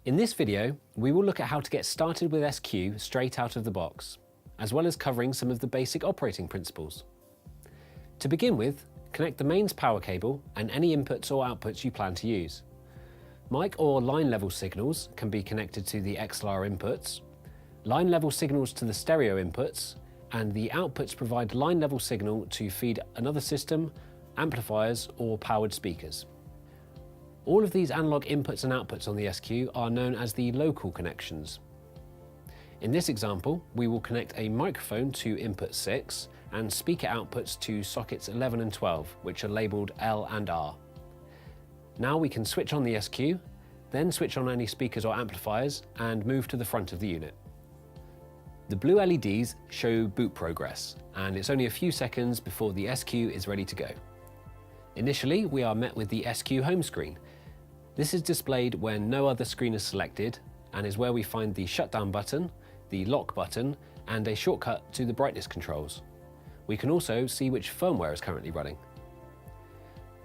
In this video, we will look at how to get started with SQ straight out of the box, as well as covering some of the basic operating principles. To begin with, connect the mains power cable and any inputs or outputs you plan to use. Mic or line level signals can be connected to the XLR inputs, line level signals to the stereo inputs, and the outputs provide line level signal to feed another system, amplifiers, or powered speakers. All of these analog inputs and outputs on the SQ are known as the local connections. In this example, we will connect a microphone to input 6 and speaker outputs to sockets 11 and 12, which are labelled L and R. Now we can switch on the SQ, then switch on any speakers or amplifiers and move to the front of the unit. The blue LEDs show boot progress, and it's only a few seconds before the SQ is ready to go. Initially, we are met with the SQ home screen. This is displayed when no other screen is selected and is where we find the shutdown button, the lock button, and a shortcut to the brightness controls. We can also see which firmware is currently running.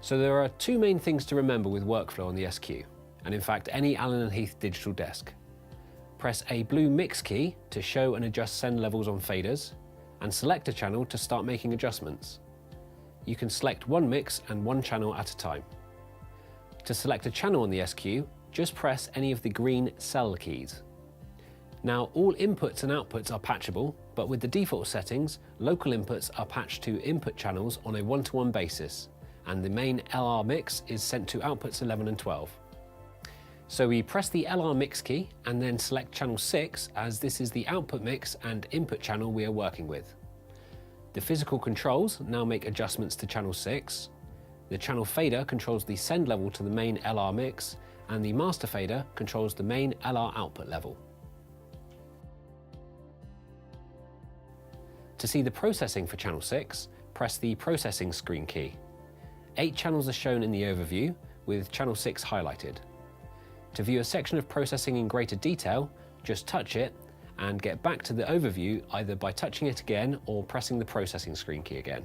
So there are two main things to remember with workflow on the SQ, and in fact any Allen&Heath digital desk. Press a blue mix key to show and adjust send levels on faders, and select a channel to start making adjustments. You can select one mix and one channel at a time. To select a channel on the SQ, just press any of the green cell keys. Now all inputs and outputs are patchable, but with the default settings, local inputs are patched to input channels on a 1-to-1 basis, and the main LR mix is sent to outputs 11 and 12. So we press the LR mix key and then select channel 6, as this is the output mix and input channel we are working with. The physical controls now make adjustments to channel 6. The channel fader controls the send level to the main LR mix, and the master fader controls the main LR output level. To see the processing for channel 6, press the processing screen key. 8 channels are shown in the overview, with channel 6 highlighted. To view a section of processing in greater detail, just touch it and get back to the overview either by touching it again or pressing the processing screen key again.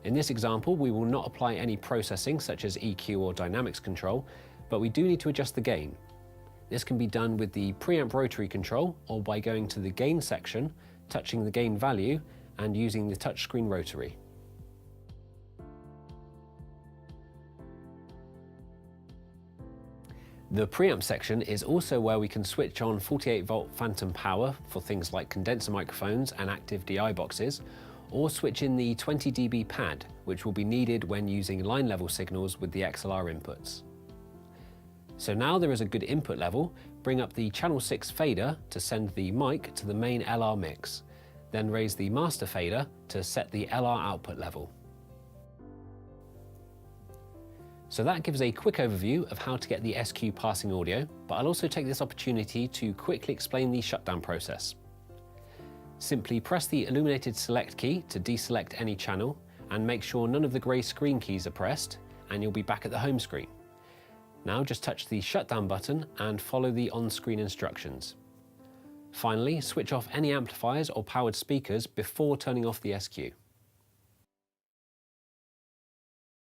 In this example, we will not apply any processing such as EQ or dynamics control, but we do need to adjust the gain. This can be done with the preamp rotary control or by going to the gain section, touching the gain value and using the touchscreen rotary. The preamp section is also where we can switch on 48-volt phantom power for things like condenser microphones and active DI boxes, or switch in the 20 dB pad, which will be needed when using line level signals with the XLR inputs. So now there is a good input level, bring up the channel 6 fader to send the mic to the main LR mix, then raise the master fader to set the LR output level. So that gives a quick overview of how to get the SQ passing audio, but I'll also take this opportunity to quickly explain the shutdown process. Simply press the illuminated select key to deselect any channel and make sure none of the grey screen keys are pressed, and you'll be back at the home screen. Now just touch the shutdown button and follow the on-screen instructions. Finally, switch off any amplifiers or powered speakers before turning off the SQ.